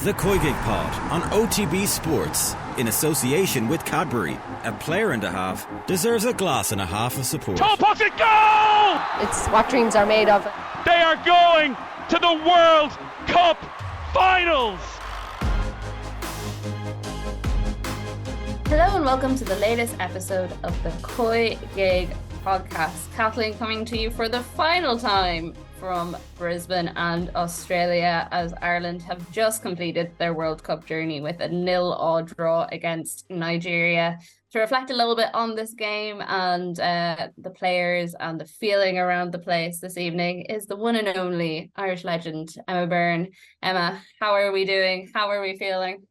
The COYGIG Pod on OTB Sports, in association with Cadbury. A player and a half deserves a glass and a half of support. Tall pocket goal! It's what dreams are made of. They are going to the World Cup Finals! Hello and welcome to the latest episode of the COYGIG podcast. Kathleen coming to you for the final time from Brisbane and Australia, as Ireland have just completed their World Cup journey with a 0-all draw against Nigeria. To reflect a little bit on this game and the players and the feeling around the place this evening is the one and only Irish legend, Emma Byrne. Emma, how are we doing? How are we feeling?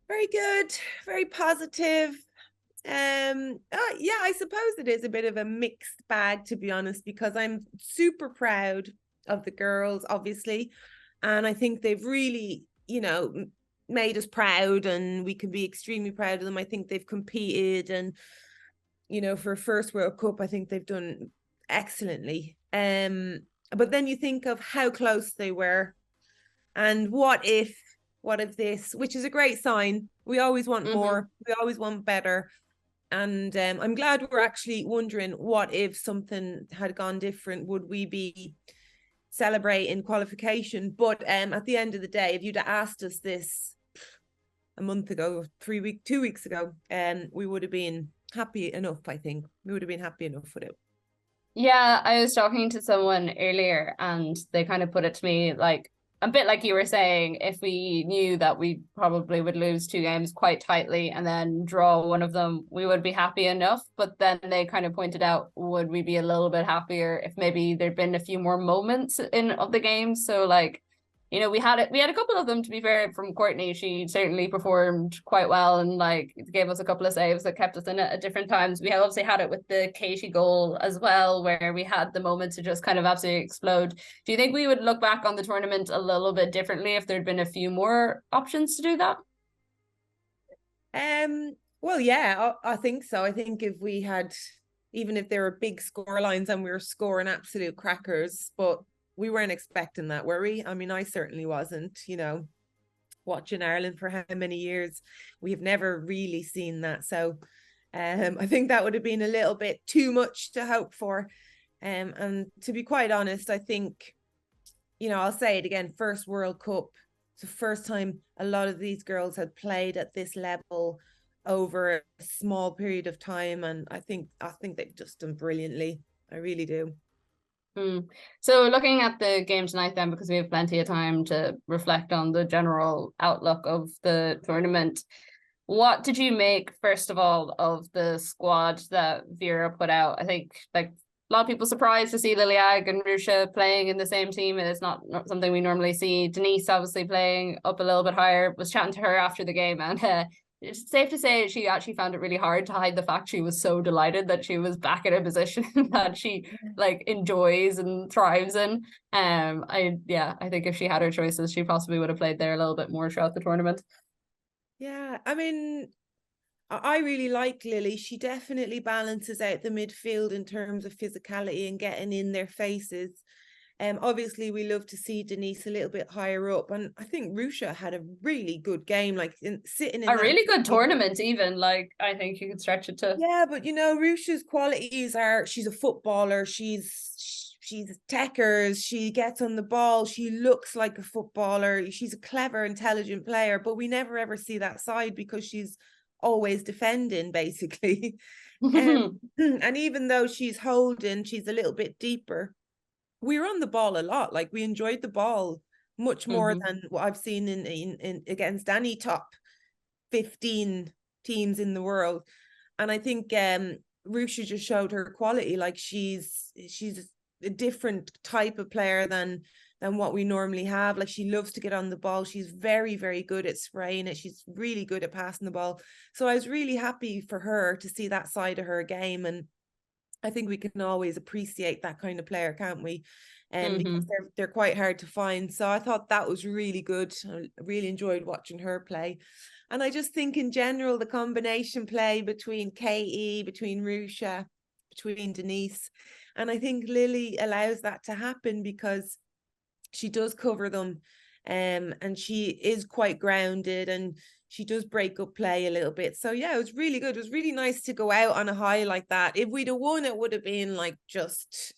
Very good, very positive. I suppose it is a bit of a mixed bag, to be honest, because I'm super proud of the girls, obviously, and I think they've really, made us proud, and we can be extremely proud of them. I think they've competed, and for a first World Cup, I think they've done excellently. But then you think of how close they were, and what if this, which is a great sign. We always want more. We always want better. And I'm glad we're actually wondering, what if something had gone different? Would we be celebrating qualification? But at the end of the day, if you'd asked us this a month ago, 2 weeks ago, we would have been happy enough, I think. We would have been happy enough with it. Yeah, I was talking to someone earlier and they kind of put it to me like, a bit like you were saying, if we knew that we probably would lose 2 games quite tightly and then draw one of them, we would be happy enough. But then they kind of pointed out, would we be a little bit happier if maybe there'd been a few more moments of the game? So like, we had a couple of them, to be fair, from Courtney. She certainly performed quite well and like gave us a couple of saves that kept us in it at different times. We obviously had it with the Katie goal as well, where we had the moment to just kind of absolutely explode. Do you think we would look back on the tournament a little bit differently if there'd been a few more options to do that? Well, yeah, I think so. I think if we had, even if there were big score lines and we were scoring absolute crackers, but we weren't expecting that, were we? I mean, I certainly wasn't, watching Ireland for how many years. We have never really seen that. So I think that would have been a little bit too much to hope for. And to be quite honest, I think, I'll say it again, first World Cup. It's the first time a lot of these girls had played at this level over a small period of time. And I think they've just done brilliantly. I really do. So looking at the game tonight then, because we have plenty of time to reflect on the general outlook of the tournament, what did you make, first of all, of the squad that Vera put out? I think like a lot of people surprised to see Liliag and Rusha playing in the same team. It's not something we normally see. Denise obviously playing up a little bit higher. Was chatting to her after the game, and it's safe to say she actually found it really hard to hide the fact she was so delighted that she was back in a position that she like enjoys and thrives in. I think if she had her choices, she possibly would have played there a little bit more throughout the tournament. Yeah, I mean, I really like Lily. She definitely balances out the midfield in terms of physicality and getting in their faces. Obviously, we love to see Denise a little bit higher up, and I think Rusha had a really good game, sitting in a really good tournament. Even like I think you could stretch it to. Yeah, but Rusha's qualities are: she's a footballer, she's techers, she gets on the ball, she looks like a footballer, she's a clever, intelligent player, but we never ever see that side because she's always defending, basically. And even though she's holding, she's a little bit deeper. We were on the ball a lot. Like, we enjoyed the ball much more than what I've seen in against any top 15 teams in the world. And I think Rusha just showed her quality. Like, she's a different type of player than what we normally have. Like, she loves to get on the ball. She's very, very good at spraying it. She's really good at passing the ball. So I was really happy for her to see that side of her game. And I think we can always appreciate that kind of player, can't we? Because they're quite hard to find. So I thought that was really good. I really enjoyed watching her play. And I just think in general, the combination play between KE, between Rusha, between Denise, and I think Lily allows that to happen because she does cover them. And she is quite grounded, and she does break up play a little bit. So yeah, it was really good. It was really nice to go out on a high like that. If we'd have won, it would have been like just,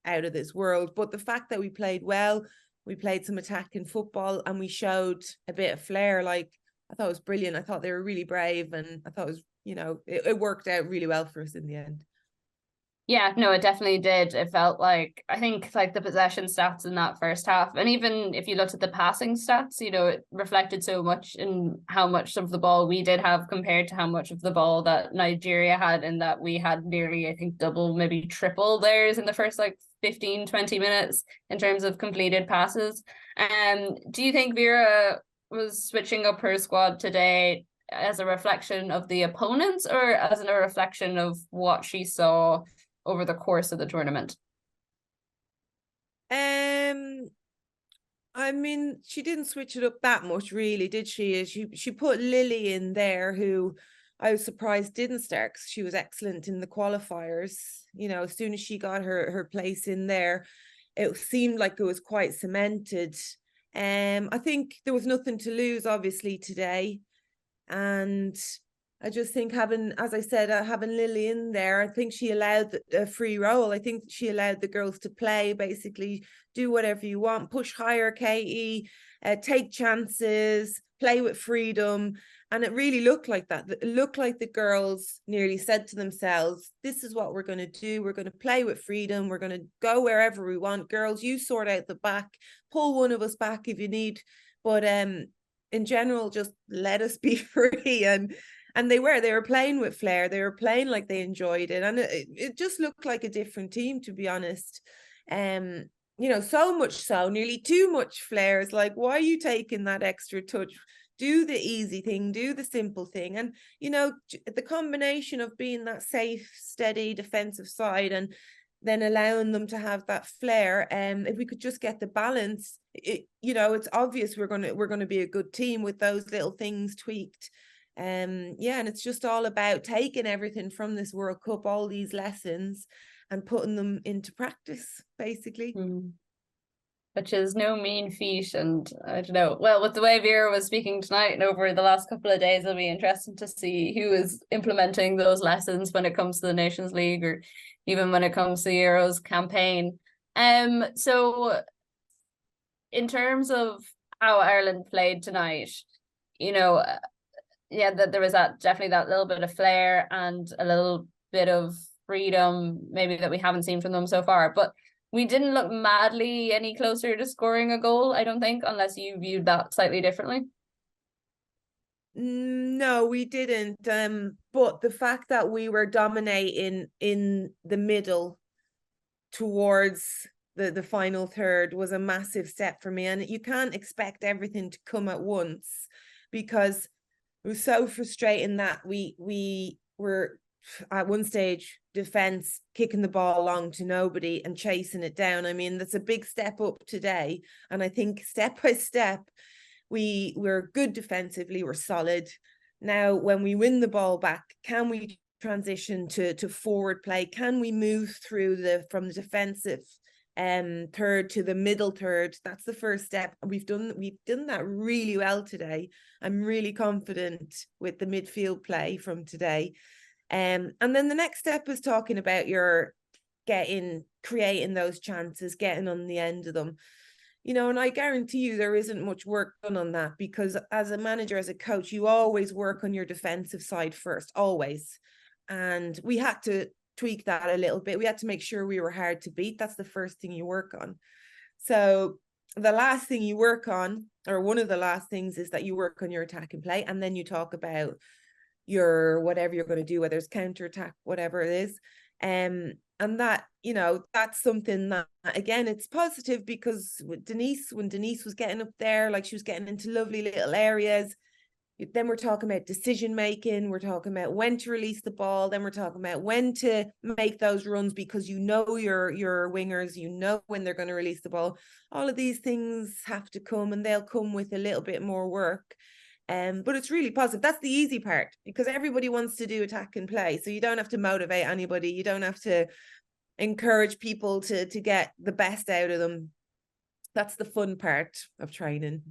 out of this world. But the fact that we played well, we played some attacking football, and we showed a bit of flair. Like, I thought it was brilliant. I thought they were really brave, and I thought it was, it worked out really well for us in the end. Yeah, no, it definitely did. It felt like, I think like the possession stats in that first half, and even if you looked at the passing stats, it reflected so much in how much of the ball we did have compared to how much of the ball that Nigeria had, and that we had nearly, I think, double, maybe triple theirs in the first 15, 20 minutes in terms of completed passes. Do you think Vera was switching up her squad today as a reflection of the opponents, or as a reflection of what she saw over the course of the tournament? I mean, she didn't switch it up that much, really, did she? She put Lily in there, who I was surprised didn't start, because she was excellent in the qualifiers. As soon as she got her place in there, it seemed like it was quite cemented. I think there was nothing to lose, obviously, today. And I just think having Lily in there, I think she allowed a free role. I think she allowed the girls to play, basically do whatever you want, push higher, KE, take chances, play with freedom. And it really looked like that. It looked like the girls nearly said to themselves, this is what we're going to do. We're going to play with freedom. We're going to go wherever we want. Girls, you sort out the back, pull one of us back if you need. But in general, just let us be free. And they were playing with flair. They were playing like they enjoyed it. And it just looked like a different team, to be honest. So much so, nearly too much flair. It's like, why are you taking that extra touch? Do the easy thing, do the simple thing. And, the combination of being that safe, steady defensive side, and then allowing them to have that flair. If we could just get the balance, it's obvious we're gonna be a good team with those little things tweaked. And it's just all about taking everything from this World Cup, all these lessons, and putting them into practice, basically. Which is no mean feat. And I don't know, well, with the way Vera was speaking tonight and over the last couple of days, it'll be interesting to see who is implementing those lessons when it comes to the Nations League, or even when it comes to the Euros campaign. So in terms of how Ireland played tonight, that there was definitely that little bit of flair and a little bit of freedom, maybe, that we haven't seen from them so far. But we didn't look madly any closer to scoring a goal, I don't think, unless you viewed that slightly differently. No, we didn't. But the fact that we were dominating in the middle towards the final third was a massive step for me. And you can't expect everything to come at once, because it was so frustrating that we were at one stage defense kicking the ball long to nobody and chasing it down. I mean, that's a big step up today. And I think step by step, we're good defensively, we're solid. Now, when we win the ball back, can we transition to forward play? Can we move through from the defensive third to the middle third? That's the first step. We've done that really well today. I'm really confident with the midfield play from today. And then the next step is talking about creating those chances, getting on the end of them. And I guarantee you there isn't much work done on that, because as a manager, as a coach, you always work on your defensive side first, always. And we had to tweak that a little bit. We had to make sure we were hard to beat. That's the first thing you work on. So the last thing you work on, or one of the last things, is that you work on your attack and play, and then you talk about your whatever you're going to do, whether it's counterattack, whatever it is. And that, that's something that, again, it's positive, because with Denise, when Denise was getting up there, like, she was getting into lovely little areas. Then we're talking about decision making. We're talking about when to release the ball. Then we're talking about when to make those runs, because your wingers, when they're going to release the ball. All of these things have to come, and they'll come with a little bit more work. But it's really positive. That's the easy part, because everybody wants to do attack and play. So you don't have to motivate anybody. You don't have to encourage people to get the best out of them. That's the fun part of training.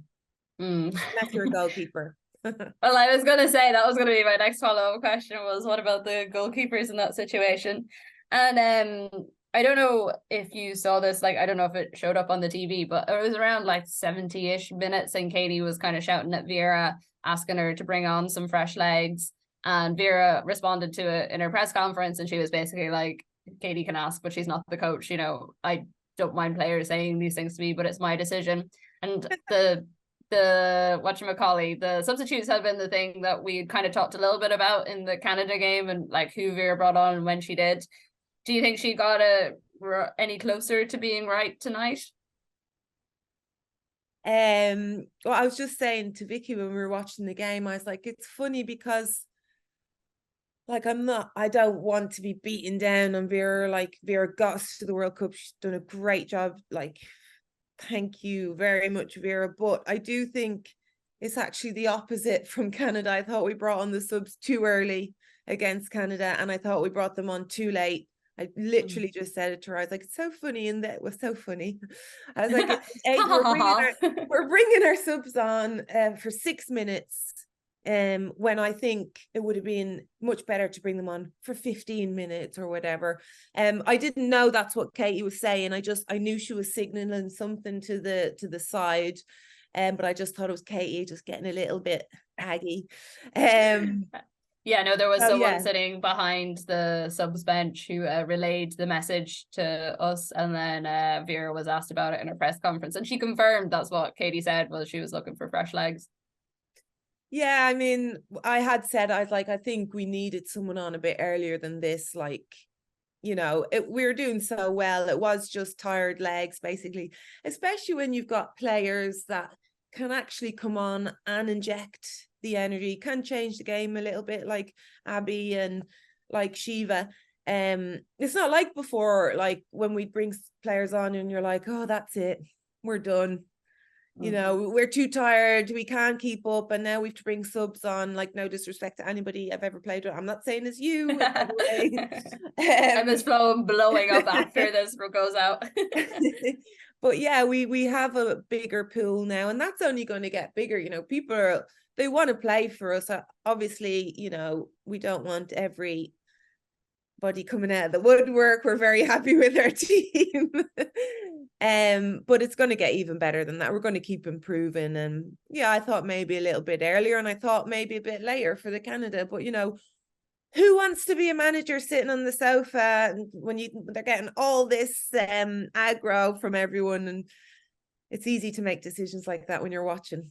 Unless you're a goalkeeper. Well, I was going to say that was going to be my next follow-up question was what about the goalkeepers in that situation? And I don't know if you saw this, like, I don't know if it showed up on the TV, but it was around like 70-ish minutes and Katie was kind of shouting at Vera, asking her to bring on some fresh legs. And Vera responded to it in her press conference and she was basically like, Katie can ask, but she's not the coach. You know, I don't mind players saying these things to me, but it's my decision. And the whatchamacallit, the substitutes have been the thing that we kind of talked a little bit about in the Canada game and like who Vera brought on and when she did. Do you think she got any closer to being right tonight? Well, I was just saying to Vicky when we were watching the game, I was like, it's funny because like I don't want to be beaten down on Vera. Like Vera got us to the World Cup. She's done a great job. Like, thank you very much, Vera. But I do think it's actually the opposite from Canada. I thought we brought on the subs too early against Canada, and I thought we brought them on too late. I literally just said it to her. I was like, it's so funny, and that was so funny. I was like, we're bringing our subs on for 6 minutes. When I think it would have been much better to bring them on for 15 minutes or whatever. I didn't know that's what Katie was saying. I knew she was signaling something to the side. But I just thought it was Katie just getting a little bit aggy. Yeah, no, there was someone sitting behind the subs bench who relayed the message to us, and then Vera was asked about it in her press conference, and she confirmed that's what Katie said, was she was looking for fresh legs. Yeah, I mean, I had said, I was like, I think we needed someone on a bit earlier than this. Like, you know, we were doing so well. It was just tired legs, basically, especially when you've got players that can actually come on and inject the energy, can change the game a little bit, like Abby and like Shiva. It's not like before, like when we bring players on and you're like, oh, that's it, we're done. You know, we're too tired, we can't keep up, and now we have to bring subs on. Like, no disrespect to anybody I've ever played with. I'm not saying it's you. Emma's blowing up after this goes out. But yeah, we have a bigger pool now, and that's only going to get bigger. You know, people they want to play for us. Obviously, you know, we don't want everybody coming out of the woodwork. We're very happy with our team. But it's going to get even better than that. We're going to keep improving. And yeah, I thought maybe a little bit earlier, and I thought maybe a bit later for the Canada. But you know, who wants to be a manager sitting on the sofa and when they're getting all this aggro from everyone? And it's easy to make decisions like that when you're watching.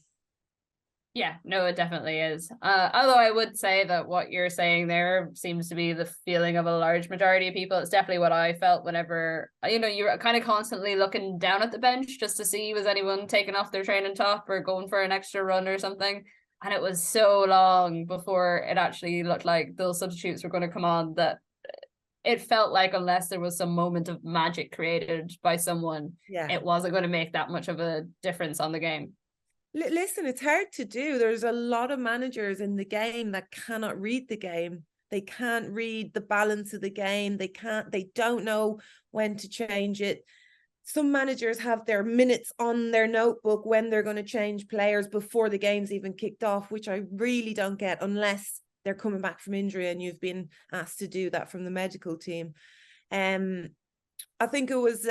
Yeah, no, it definitely is. Although I would say that what you're saying there seems to be the feeling of a large majority of people. It's definitely what I felt whenever, you know, you're kind of constantly looking down at the bench just to see was anyone taking off their training top or going for an extra run or something. And it was so long before it actually looked like those substitutes were going to come on that it felt like unless there was some moment of magic created by someone, it wasn't going to make that much of a difference on the game. Listen, it's hard to do. There's a lot of managers in the game that cannot read the game. They can't read the balance of the game. They don't know when to change it. Some managers have their minutes on their notebook when they're going to change players before the game's even kicked off, which I really don't get unless they're coming back from injury and you've been asked to do that from the medical team. I think it was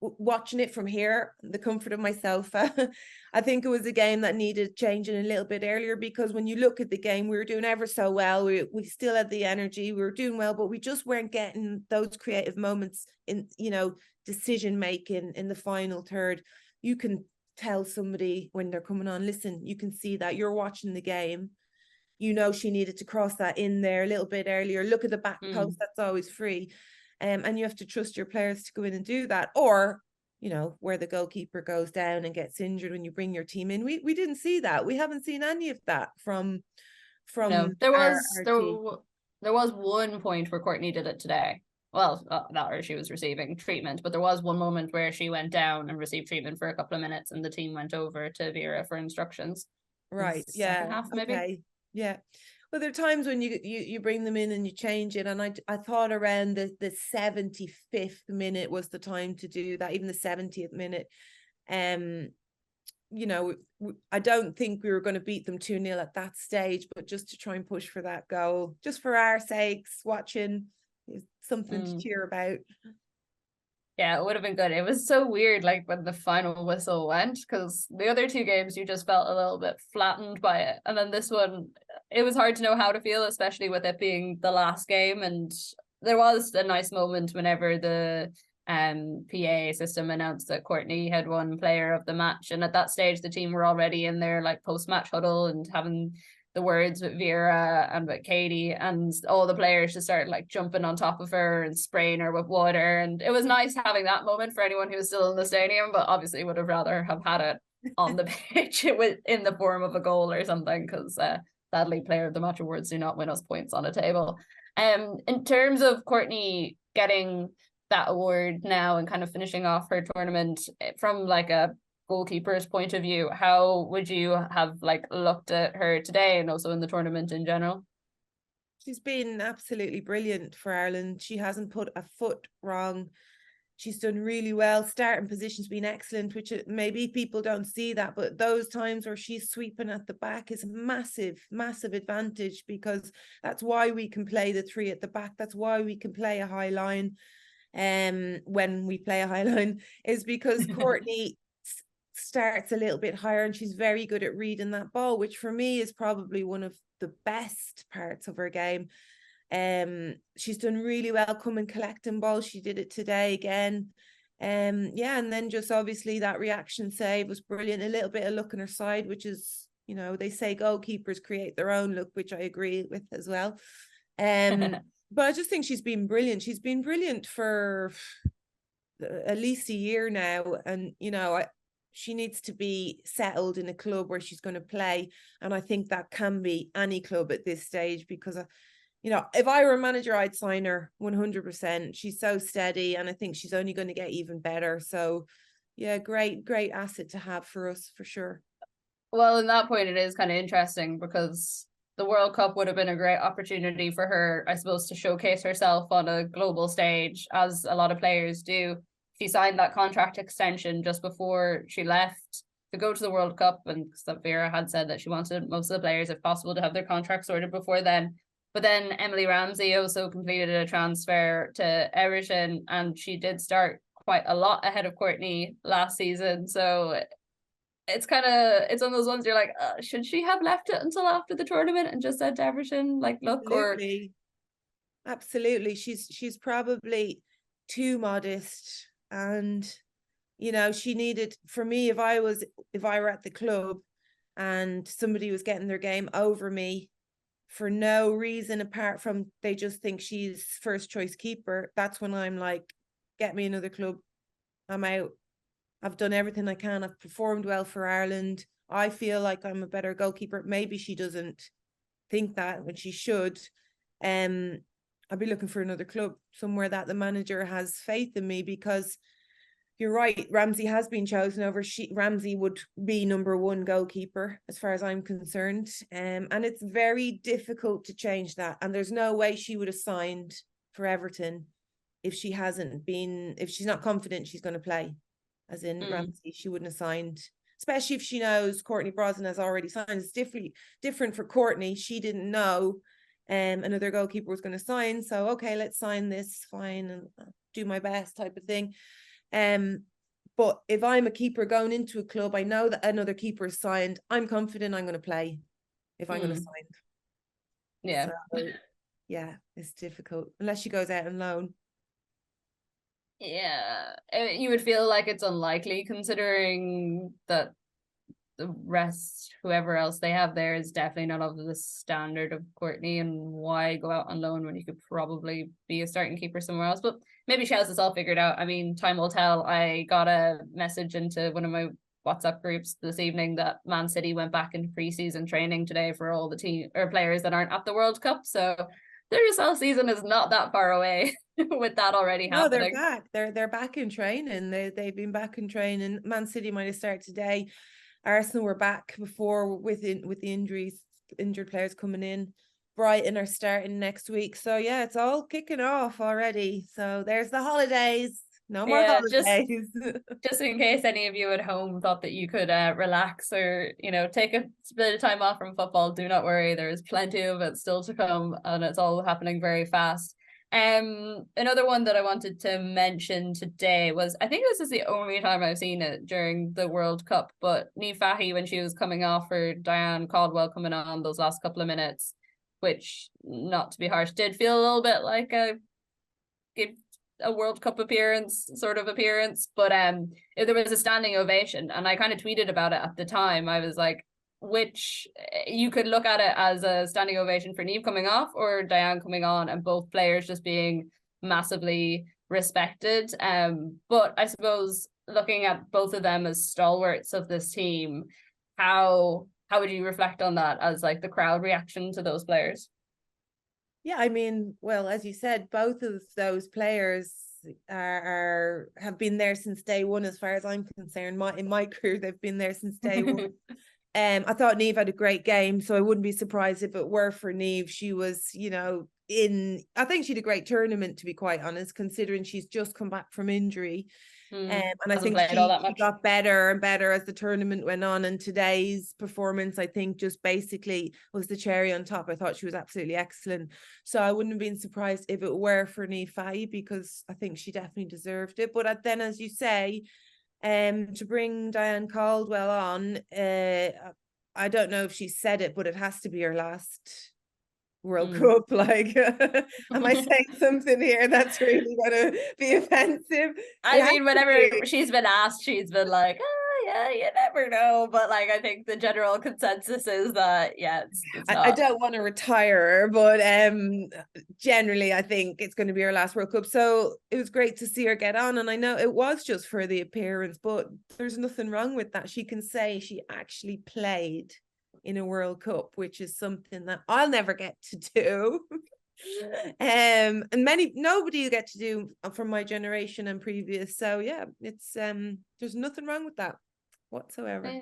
watching it from here, the comfort of my sofa. I think it was a game that needed changing a little bit earlier, because when you look at the game, we were doing ever so well. We still had the energy, we were doing well, but we just weren't getting those creative moments in, you know, decision making in the final third. You can tell somebody when they're coming on, listen, you can see that you're watching the game. You know, she needed to cross that in there a little bit earlier. Look at the back post, that's always free. And you have to trust your players to go in and do that. Or, you know, where the goalkeeper goes down and gets injured when you bring your team in. We didn't see that. We haven't seen any of that from no, there was one point where Courtney did it today. Well, not her, she was receiving treatment, but there was one moment where she went down and received treatment for a couple of minutes and the team went over to Vera for instructions. Right. Yeah. Half, maybe. Okay. Yeah. Well, there are times when you bring them in and you change it. And I thought around the 75th minute was the time to do that, even the 70th minute. You know, I don't think we were going to beat them 2-0 at that stage, but just to try and push for that goal, just for our sakes, watching is something to cheer about. Yeah, it would have been good. It was so weird, like when the final whistle went, because the other two games you just felt a little bit flattened by it, and then this one, it was hard to know how to feel, especially with it being the last game. And there was a nice moment whenever the PA system announced that Courtney had won player of the match, and at that stage the team were already in their like post-match huddle and having the words with Vera and with Katie, and all the players just started like jumping on top of her and spraying her with water, and it was nice having that moment for anyone who was still in the stadium, but obviously would have rather have had it on the pitch in the form of a goal or something, because sadly player of the match awards do not win us points on a table. In terms of Courtney getting that award now and kind of finishing off her tournament from like a goalkeeper's point of view, how would you have like looked at her today and also in the tournament in general? She's been absolutely brilliant for Ireland. She hasn't put a foot wrong. She's done really well. Starting position's been excellent, which maybe people don't see that, but those times where she's sweeping at the back is a massive, massive advantage, because that's why we can play the three at the back. That's why we can play a high line. When we play a high line, is because Courtney starts a little bit higher and she's very good at reading that ball, which for me is probably one of the best parts of her game. She's done really well coming collecting balls. She did it today again. And then just obviously that reaction save was brilliant. A little bit of luck on her side, which is, you know, they say goalkeepers create their own luck, which I agree with as well. But I just think she's been brilliant. She's been brilliant for at least a year now, and you know, she needs to be settled in a club where she's going to play, and I think that can be any club at this stage, because you know, if I were a manager, I'd sign her 100%. She's so steady, and I think she's only going to get even better. So yeah, great asset to have for us, for sure. Well, in that point, it is kind of interesting, because the World Cup would have been a great opportunity for her, I suppose, to showcase herself on a global stage, as a lot of players do. She signed that contract extension just before she left to go to the World Cup, and Vera had said that she wanted most of the players, if possible, to have their contract sorted before then. But then Emily Ramsey also completed a transfer to Everton, and she did start quite a lot ahead of Courtney last season. So it's one of those ones you're like, should she have left it until after the tournament and just said to Everton, like, look? Absolutely. She's probably too modest, and you know, she needed, for me, if I were at the club and somebody was getting their game over me for no reason apart from they just think she's first choice keeper, that's when I'm like, get me another club, I'm out. I've done everything I can. I've performed well for Ireland. I feel like I'm a better goalkeeper. Maybe she doesn't think that when she should. I'll be looking for another club, somewhere that the manager has faith in me, because you're right, Ramsey has been chosen over. Ramsey would be number one goalkeeper as far as I'm concerned. And it's very difficult to change that. And there's no way she would have signed for Everton if she's not confident she's going to play. As in Ramsey, she wouldn't have signed, especially if she knows Courtney Brosnan has already signed. It's different for Courtney. She didn't know another goalkeeper was going to sign. So, okay, let's sign this, fine, and do my best type of thing. But if I'm a keeper going into a club, I know that another keeper is signed, I'm confident I'm going to play if I'm going to sign. Yeah. So, yeah, it's difficult unless she goes out on loan. Yeah, you would feel like it's unlikely, considering that the rest, whoever else they have there, is definitely not of the standard of Courtney, and why go out on loan when you could probably be a starting keeper somewhere else. But maybe she has this all figured out. I mean, time will tell. I got a message into one of my WhatsApp groups this evening that Man City went back into pre-season training today for all the team or players that aren't at the World Cup. So their result season is not that far away with that already happening. No, they're back. They're back in training. They've been back in training. Man City might have started today. Arsenal were back before with the injured players coming in. Brighton are starting next week. So yeah, it's all kicking off already. So there's the holidays. No more holidays. Just in case any of you at home thought that you could relax or, take a bit of time off from football, do not worry. There's plenty of it still to come, and it's all happening very fast. Another one that I wanted to mention today was, I think this is the only time I've seen it during the World Cup, but Niamh Fahey, when she was coming off for Diane Caldwell coming on those last couple of minutes, which, not to be harsh, did feel a little bit like a World Cup appearance, but there was a standing ovation, and I kind of tweeted about it at the time. I was like, which you could look at it as a standing ovation for Niamh coming off or Diane coming on, and both players just being massively respected. But I suppose looking at both of them as stalwarts of this team, how would you reflect on that as like the crowd reaction to those players? Yeah, I mean, well, as you said, both of those players have been there since day one, as far as I'm concerned. In my career, they've been there since day one. I thought Niamh had a great game, so I wouldn't be surprised if it were for Niamh. She was, I think she had a great tournament, to be quite honest, considering she's just come back from injury. And I think she got better and better as the tournament went on. And today's performance, I think, just basically was the cherry on top. I thought she was absolutely excellent. So I wouldn't have been surprised if it were for Niamh Fahey, because I think she definitely deserved it. But then, as you say, to bring Diane Caldwell on, I don't know if she said it, but it has to be her last World Cup. Like, am I saying something here that's really going to be offensive? I mean, whenever she's been asked, she's been like, oh yeah, you never know. But like, I think the general consensus is that, yeah, it's not. I don't want to retire her, but generally I think it's going to be her last World Cup. So it was great to see her get on. And I know it was just for the appearance, but there's nothing wrong with that. She can say she actually played in a World Cup, which is something that I'll never get to do. And nobody will get to do from my generation and previous. So yeah, it's there's nothing wrong with that whatsoever.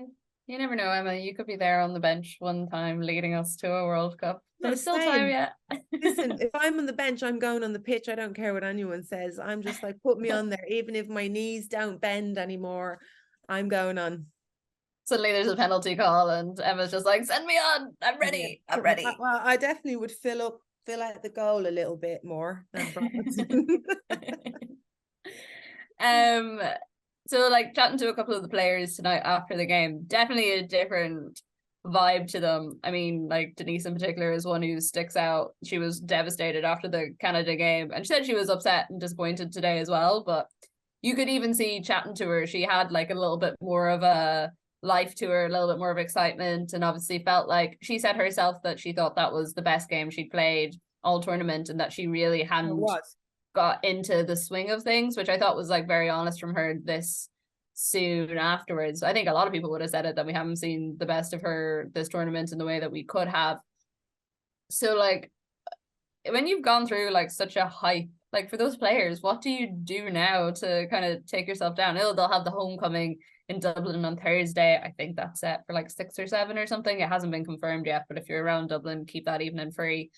You never know, Emma. You could be there on the bench one time leading us to a World Cup. There's still time yet. Listen, if I'm on the bench, I'm going on the pitch. I don't care what anyone says. I'm just like, put me on there. Even if my knees don't bend anymore, I'm going on. Suddenly there's a penalty call and Emma's just like, send me on. I'm ready. I'm ready. Well, I definitely would fill out the goal a little bit more than Brosnan. So like chatting to a couple of the players tonight after the game, definitely a different vibe to them. I mean, like Denise in particular is one who sticks out. She was devastated after the Canada game, and she said she was upset and disappointed today as well, but you could even see chatting to her, she had like a little bit more of a life to her, a little bit more of excitement, and obviously felt like she said herself that she thought that was the best game she'd played all tournament, and that she really hadn't got into the swing of things, which I thought was like very honest from her this soon afterwards. I think a lot of people would have said it, that we haven't seen the best of her this tournament in the way that we could have. So like, when you've gone through like such a hype, like for those players, what do you do now to kind of take yourself down? They'll have the homecoming in Dublin on Thursday. I think that's set for like 6 or 7 or something. It hasn't been confirmed yet, but if you're around Dublin, keep that evening free.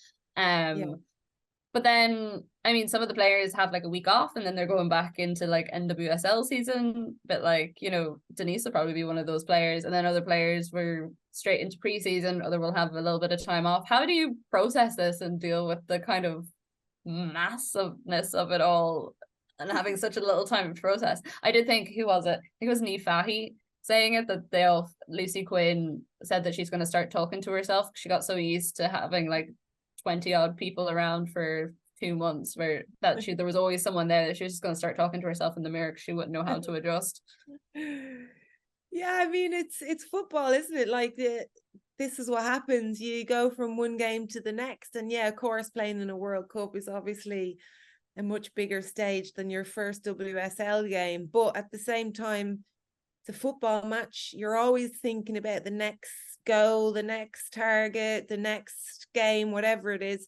But then, I mean, some of the players have like a week off and then they're going back into like NWSL season. But like, Denise will probably be one of those players. And then other players were straight into preseason, other will have a little bit of time off. How do you process this and deal with the kind of massiveness of it all and having such a little time to process? I did think, who was it? I think it was Niamh Fahey saying it, that Lucy Quinn said that she's going to start talking to herself. She got so used to having like 20 odd people around for 2 months there was always someone there, that she was just going to start talking to herself in the mirror because she wouldn't know how to adjust. Yeah, I mean, it's football, isn't it? Like this is what happens. You go from one game to the next, and yeah, of course, playing in a World Cup is obviously a much bigger stage than your first WSL game, but at the same time, it's a football match. You're always thinking about the next goal, the next target, the next game, whatever it is.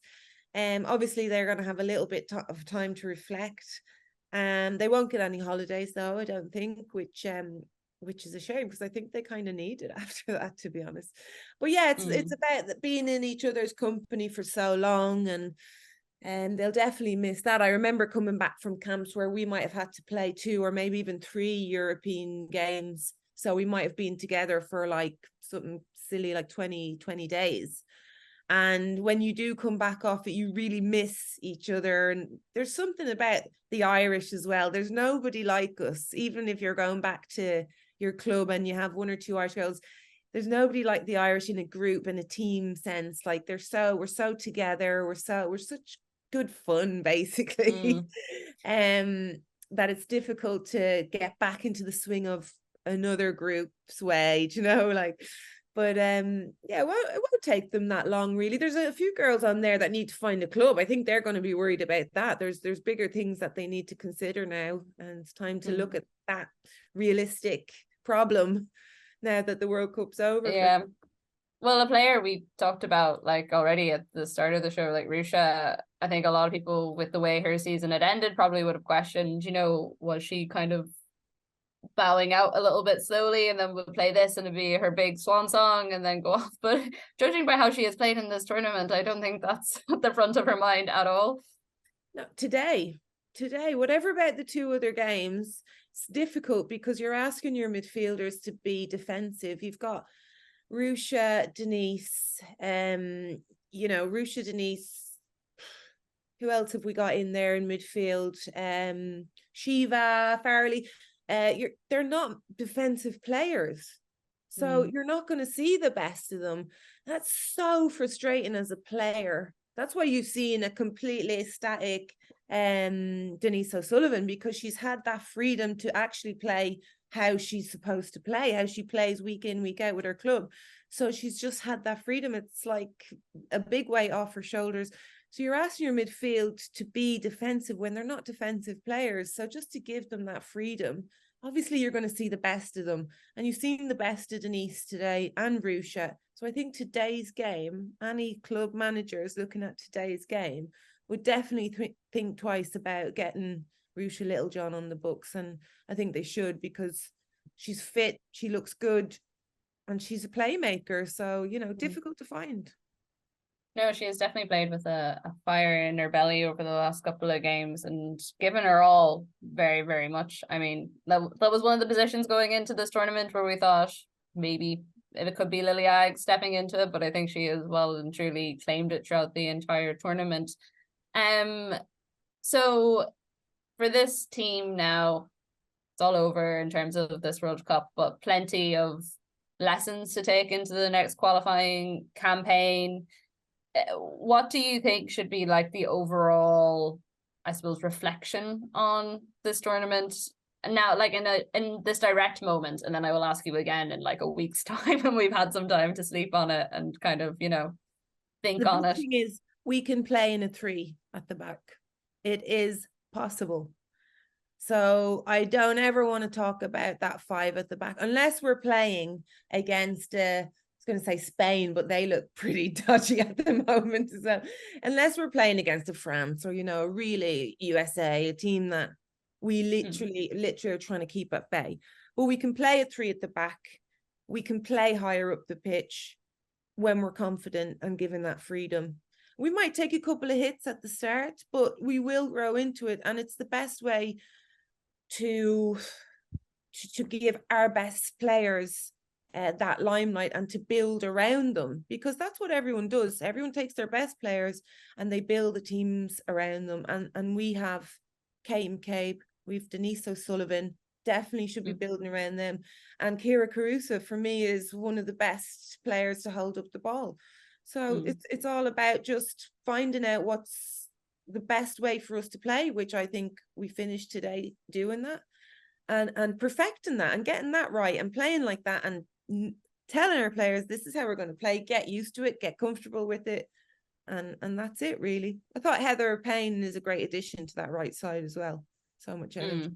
Obviously they're going to have a little bit of time to reflect. They won't get any holidays though, I don't think, which is a shame, because I think they kind of need it after that, to be honest. But yeah, it's about being in each other's company for so long, and And they'll definitely miss that. I remember coming back from camps where we might have had to play 2 or maybe even 3 European games. So we might have been together for like something silly like 20 days. And when you do come back off it, you really miss each other. And there's something about the Irish as well. There's nobody like us, even if you're going back to your club and you have 1 or 2 Irish girls. There's nobody like the Irish in a group and a team sense. Like we're so together. We're such good fun, basically. That it's difficult to get back into the swing of another group's way, but yeah, well, it won't take them that long, really. There's a few girls on there that need to find a club. I think they're going to be worried about that. There's bigger things that they need to consider now, and it's time to look at that realistic problem now that the World Cup's over. Yeah. Well, a player we talked about like already at the start of the show, like Rusha, I think a lot of people with the way her season had ended probably would have questioned, was she kind of bowing out a little bit slowly and then we'll play this and it'd be her big swan song and then go off. But judging by how she has played in this tournament, I don't think that's at the front of her mind at all. No, today, whatever about the 2 other games, it's difficult because you're asking your midfielders to be defensive. You've got Rusha, Denise, Rusha, Denise. Who else have we got in there in midfield? Shiva, Farley. They're not defensive players, so you're not going to see the best of them. That's so frustrating as a player. That's why you've seen a completely static Denise O'Sullivan, because she's had that freedom to actually play how she's supposed to play, how she plays week in, week out with her club. So she's just had that freedom. It's like a big weight off her shoulders. So you're asking your midfield to be defensive when they're not defensive players. So just to give them that freedom, obviously you're going to see the best of them. And you've seen the best of Denise today and Rusha. So I think today's game, any club managers looking at today's game would definitely think twice about getting Rusha Littlejohn on the books. And I think they should, because she's fit, she looks good, and she's a playmaker. So, difficult to find. No, she has definitely played with a fire in her belly over the last couple of games and given her all very, very much. I mean, that was one of the positions going into this tournament where we thought maybe it could be Lily Agg stepping into it, but I think she has well and truly claimed it throughout the entire tournament. So for this team now, it's all over in terms of this World Cup, but plenty of lessons to take into the next qualifying campaign. What do you think should be like the overall, I suppose, reflection on this tournament? And now, like in this direct moment, and then I will ask you again in like a week's time when we've had some time to sleep on it and kind of, think on it. The thing is, we can play in a 3 at the back. It is possible. So I don't ever want to talk about that 5 at the back unless we're playing against I was going to say Spain, but they look pretty dodgy at the moment as well. Unless we're playing against a France or, a really USA, a team that we literally are trying to keep at bay. But we can play a 3 at the back. We can play higher up the pitch when we're confident and given that freedom. We might take a couple of hits at the start, but we will grow into it. And it's the best way to give our best players that limelight and to build around them, because that's what everyone does. Everyone takes their best players and they build the teams around them. And we have Kate McCabe, we've Denise O'Sullivan, definitely should be building around them. And Kira Caruso, for me, is one of the best players to hold up the ball. So it's all about just finding out what's the best way for us to play, which I think we finished today doing that, and perfecting that and getting that right and playing like that and telling our players this is how we're going to play, get used to it, get comfortable with it, and that's it really. I thought Heather Payne is a great addition to that right side as well. So much energy.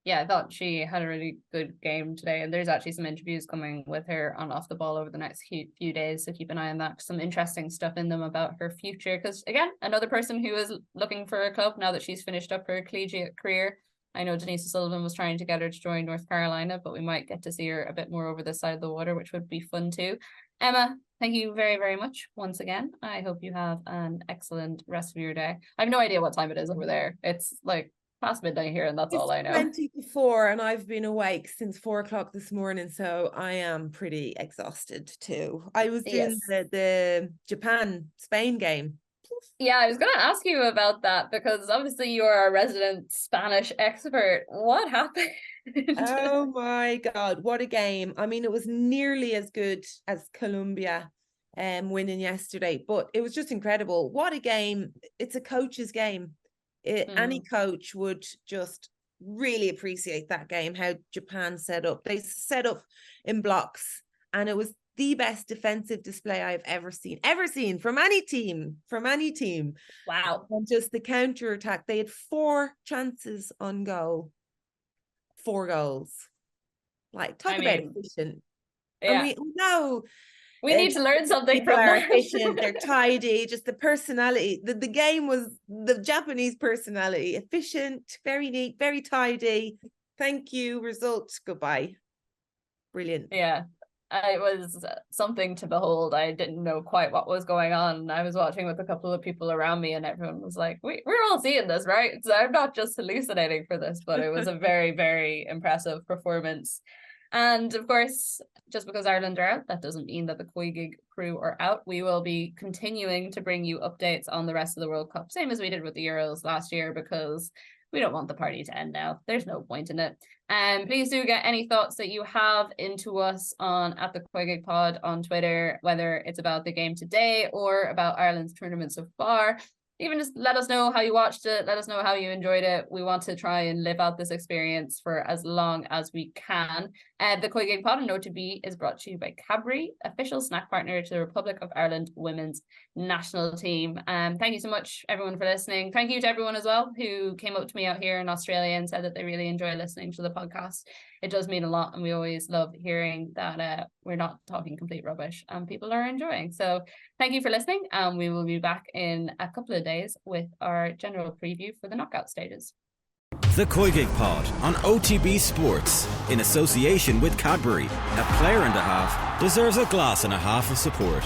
Yeah, I thought she had a really good game today, and there's actually some interviews coming with her on Off the Ball over the next few days, so keep an eye on that. Some interesting stuff in them about her future, because again, another person who is looking for a club now that she's finished up her collegiate career. I know Denise O'Sullivan was trying to get her to join North Carolina, but we might get to see her a bit more over this side of the water, which would be fun too. Emma, thank you very, very much once again. I hope you have an excellent rest of your day. I have no idea what time it is over there. It's like past midnight here, and that's all I know. 20 to 4, and I've been awake since 4 o'clock this morning, so I am pretty exhausted too. I was doing the Japan-Spain game. Yeah, I was going to ask you about that because obviously you are a resident Spanish expert. What happened? Oh my God, what a game. I mean, it was nearly as good as Colombia winning yesterday, but it was just incredible. What a game. It's a coach's game. Any coach would just really appreciate that game, how Japan set up. They set up in blocks, and it was the best defensive display I've ever seen from any team. Wow. And just the counter attack. They had 4 chances on goal, 4 goals. Like, talk about efficient. Yeah. And we need to learn something from them. efficient. They're tidy, just the personality. The game was the Japanese personality. Efficient, very neat, very tidy. Thank you. Results. Goodbye. Brilliant. Yeah. It was something to behold. I didn't know quite what was going on. I was watching with a couple of people around me, and everyone was like, we're all seeing this, right? So I'm not just hallucinating for this, but it was a very, very impressive performance. And of course, just because Ireland are out, that doesn't mean that the COYGIG crew are out. We will be continuing to bring you updates on the rest of the World Cup, same as we did with the Euros last year, because we don't want the party to end now. There's no point in it. Please do get any thoughts that you have into us at the COYGIG Pod on Twitter, whether it's about the game today or about Ireland's tournament so far. Even just let us know how you watched it. Let us know how you enjoyed it. We want to try and live out this experience for as long as we can. The COYGIG Pod on OTB is brought to you by Cadbury, official snack partner to the Republic of Ireland women's national team. Thank you so much, everyone, for listening. Thank you to everyone as well who came up to me out here in Australia and said that they really enjoy listening to the podcast. It does mean a lot, and we always love hearing that we're not talking complete rubbish and people are enjoying. So thank you for listening, and we will be back in a couple of days with our general preview for the knockout stages. The COYGIG Pod on OTB Sports, in association with Cadbury. A player and a half deserves a glass and a half of support.